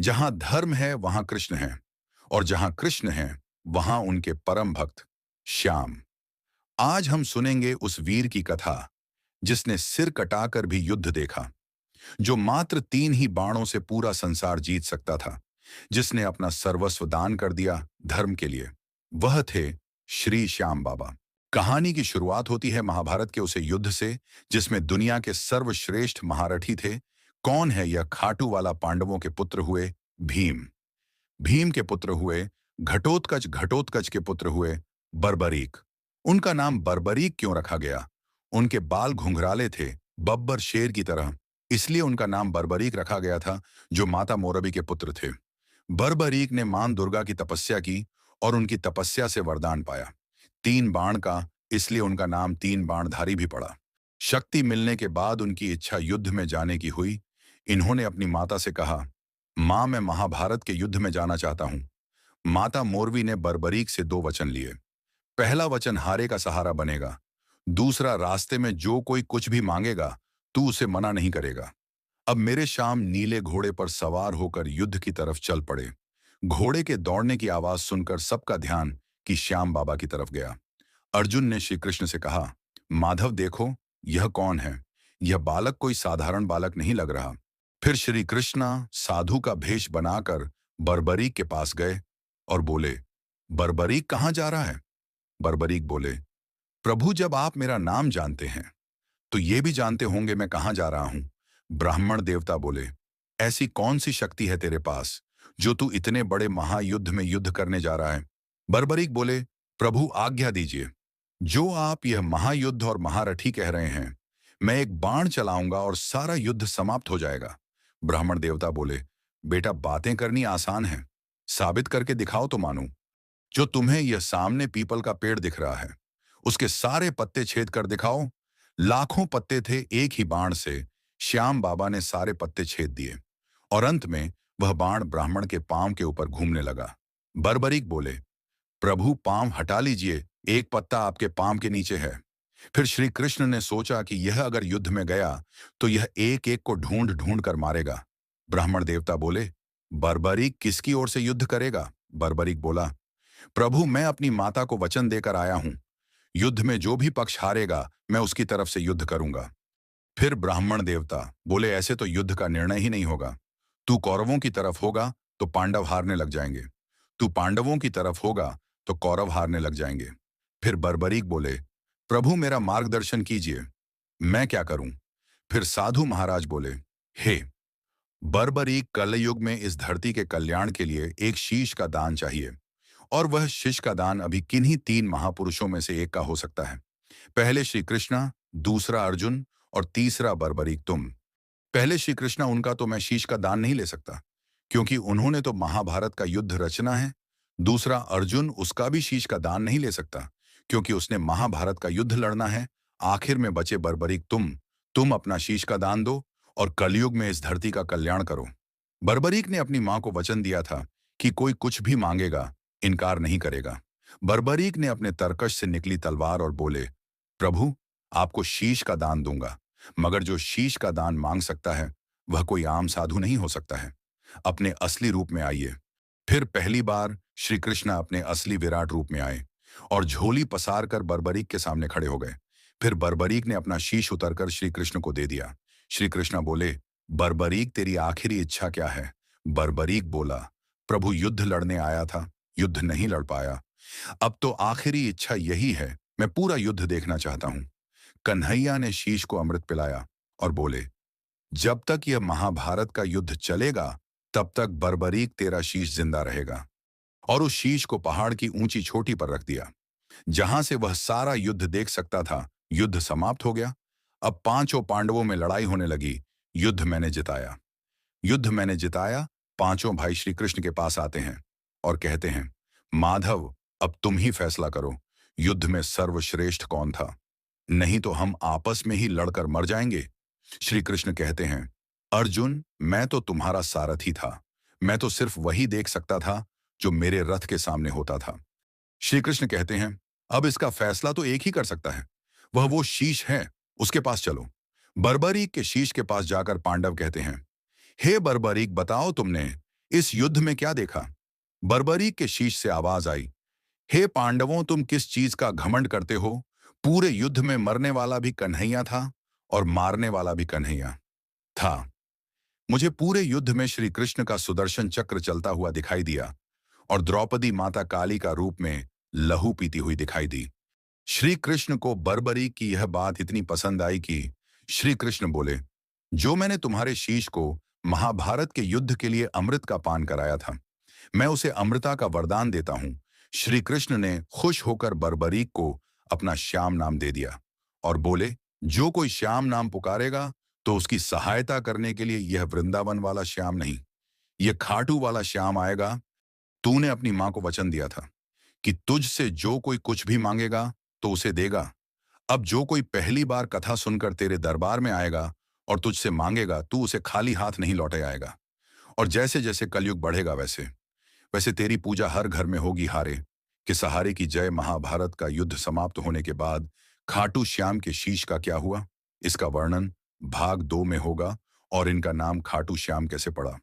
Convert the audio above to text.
जहां धर्म है वहां कृष्ण है, और जहां कृष्ण है वहां उनके परम भक्त श्याम। आज हम सुनेंगे उस वीर की कथा जिसने सिर कटाकर भी युद्ध देखा, जो मात्र 3 ही बाणों से पूरा संसार जीत सकता था, जिसने अपना सर्वस्व दान कर दिया धर्म के लिए। वह थे श्री श्याम बाबा। कहानी की शुरुआत होती है महाभारत के उसे युद्ध से, जिसमें दुनिया के सर्वश्रेष्ठ महारथी थे। कौन है यह खाटू वाला? पांडवों के पुत्र हुए भीम, भीम के पुत्र हुए घटोत्कच, घटोत्कच के पुत्र हुए बर्बरीक। उनका नाम बर्बरीक क्यों रखा गया? उनके बाल घुंघराले थे, बब्बर शेर की तरह, इसलिए उनका नाम बर्बरीक रखा गया था, जो माता मोरबी के पुत्र थे। बर्बरीक ने मां दुर्गा की तपस्या की और उनकी तपस्या से वरदान पाया 3 बाण का, इसलिए उनका नाम 3 बाणधारी भी पड़ा। शक्ति मिलने के बाद उनकी इच्छा युद्ध में जाने की हुई। इन्होंने अपनी माता से कहा, मां, मैं महाभारत के युद्ध में जाना चाहता हूं। माता मोरवी ने बर्बरीक से 2 वचन लिए। पहला वचन हारे का सहारा बनेगा, दूसरा रास्ते में जो कोई कुछ भी मांगेगा तू उसे मना नहीं करेगा। अब मेरे शाम नीले घोड़े पर सवार होकर युद्ध की तरफ चल पड़े। घोड़े के दौड़ने की आवाज सुनकर सबका ध्यान कि श्याम बाबा की तरफ गया। अर्जुन ने श्री कृष्ण से कहा, माधव देखो, यह कौन है? यह बालक कोई साधारण बालक नहीं लग रहा। फिर श्री कृष्णा साधु का भेष बनाकर बर्बरीक के पास गए और बोले, बर्बरीक कहाँ जा रहा है? बर्बरीक बोले, प्रभु, जब आप मेरा नाम जानते हैं तो ये भी जानते होंगे मैं कहाँ जा रहा हूं। ब्राह्मण देवता बोले, ऐसी कौन सी शक्ति है तेरे पास जो तू इतने बड़े महायुद्ध में युद्ध करने जा रहा है? बर्बरीक बोले, प्रभु आज्ञा दीजिए। जो आप यह महायुद्ध और महारथी कह रहे हैं, मैं एक बाण चलाऊंगा और सारा युद्ध समाप्त हो जाएगा। ब्राह्मण देवता बोले, बेटा, बातें करनी आसान है, साबित करके दिखाओ तो मानूं। जो तुम्हें यह सामने पीपल का पेड़ दिख रहा है, उसके सारे पत्ते छेद कर दिखाओ। लाखों पत्ते थे, एक ही बाण से श्याम बाबा ने सारे पत्ते छेद दिए और अंत में वह बाण ब्राह्मण के पांव के ऊपर घूमने लगा। बर्बरीक बोले, प्रभु पांव हटा लीजिए, एक पत्ता आपके पांव के नीचे है। फिर श्री कृष्ण ने सोचा कि यह अगर युद्ध में गया तो यह एक एक को ढूंढ ढूंढ कर मारेगा। ब्राह्मण देवता बोले, बर्बरीक किसकी ओर से युद्ध करेगा? बर्बरीक बोला, प्रभु, मैं अपनी माता को वचन देकर आया हूं, युद्ध में जो भी पक्ष हारेगा मैं उसकी तरफ से युद्ध करूंगा। फिर ब्राह्मण देवता बोले, ऐसे तो युद्ध का निर्णय ही नहीं होगा। तू कौरवों की तरफ होगा तो पांडव हारने लग जाएंगे, तू पांडवों की तरफ होगा तो कौरव हारने लग जाएंगे। फिर बर्बरीक बोले, प्रभु मेरा मार्गदर्शन कीजिए, मैं क्या करूं? फिर साधु महाराज बोले, हे बर्बरीक, कलयुग में इस धरती के कल्याण के लिए एक शीश का दान चाहिए, और वह शीश का दान अभी किन्हीं 3 महापुरुषों में से एक का हो सकता है। पहले श्री कृष्णा, दूसरा अर्जुन और तीसरा बर्बरीक तुम। पहले श्री कृष्णा, उनका तो मैं शीश का दान नहीं ले सकता, क्योंकि उन्होंने तो महाभारत का युद्ध रचना है। दूसरा अर्जुन, उसका भी शीश का दान नहीं ले सकता, क्योंकि उसने महाभारत का युद्ध लड़ना है। आखिर में बचे बर्बरीक तुम अपना शीश का दान दो और कलयुग में इस धरती का कल्याण करो। बर्बरीक ने अपनी मां को वचन दिया था कि कोई कुछ भी मांगेगा, इनकार नहीं करेगा। बर्बरीक ने अपने तरकश से निकली तलवार और बोले, प्रभु, आपको शीश का दान दूंगा, मगर जो शीश का दान मांग सकता है वह कोई आम साधु नहीं हो सकता है। अपने असली रूप में आइए। फिर पहली बार श्री कृष्ण अपने असली विराट रूप में आए और झोली पसार कर बर्बरीक के सामने खड़े हो गए। फिर बर्बरीक ने अपना शीश उतरकर श्री कृष्ण को दे दिया। श्री कृष्ण बोले, बर्बरीक, तेरी आखिरी इच्छा क्या है? बर्बरीक बोला, प्रभु, युद्ध लड़ने आया था, युद्ध नहीं लड़ पाया, अब तो आखिरी इच्छा यही है, मैं पूरा युद्ध देखना चाहता हूं। कन्हैया ने शीश को अमृत पिलाया और बोले, जब तक यह महाभारत का युद्ध चलेगा तब तक बर्बरीक तेरा शीश जिंदा रहेगा। और उस शीश को पहाड़ की ऊंची चोटी पर रख दिया, जहां से वह सारा युद्ध देख सकता था। युद्ध समाप्त हो गया। अब 5 पांडवों में लड़ाई होने लगी। युद्ध मैंने जिताया, युद्ध मैंने जिताया। 5 भाई श्री कृष्ण के पास आते हैं और कहते हैं, माधव, अब तुम ही फैसला करो, युद्ध में सर्वश्रेष्ठ कौन था, नहीं तो हम आपस में ही लड़कर मर जाएंगे। श्री कृष्ण कहते हैं, अर्जुन, मैं तो तुम्हारा सारथी था, मैं तो सिर्फ वही देख सकता था जो मेरे रथ के सामने होता था। श्री कृष्ण कहते हैं, अब इसका फैसला तो एक ही कर सकता है, वह वो शीश है, उसके पास चलो। बर्बरीक के शीश के पास जाकर पांडव कहते हैं, हे बर्बरीक, बताओ तुमने इस युद्ध में क्या देखा? बर्बरीक के शीश से आवाज आई, हे पांडवों, तुम किस चीज का घमंड करते हो? पूरे युद्ध में मरने वाला भी कन्हैया था और मारने वाला भी कन्हैया था। मुझे पूरे युद्ध में श्री कृष्ण का सुदर्शन चक्र चलता हुआ दिखाई दिया और द्रौपदी माता काली का रूप में लहू पीती हुई दिखाई दी। श्री कृष्ण को बर्बरी की यह बात इतनी पसंद आई कि श्री कृष्ण बोले, जो मैंने तुम्हारे शीश को महाभारत के युद्ध के लिए अमृत का पान कराया था, मैं उसे अमृता का वरदान देता हूं। श्री कृष्ण ने खुश होकर बर्बरीक को अपना श्याम नाम दे दिया और बोले, जो कोई श्याम नाम पुकारेगा तो उसकी सहायता करने के लिए यह वृंदावन वाला श्याम नहीं, यह खाटू वाला श्याम आएगा। तूने अपनी मां को वचन दिया था कि तुझसे जो कोई कुछ भी मांगेगा तो उसे देगा। अब जो कोई पहली बार कथा सुनकर तेरे दरबार में आएगा और तुझसे मांगेगा, तू उसे खाली हाथ नहीं लौटे आएगा। और जैसे जैसे कलयुग बढ़ेगा वैसे वैसे तेरी पूजा हर घर में होगी हारे के सहारे की जय। महाभारत का युद्ध समाप्त होने के बाद खाटू श्याम के शीश का क्या हुआ, इसका वर्णन भाग 2 में होगा और इनका नाम खाटू श्याम कैसे पड़ा।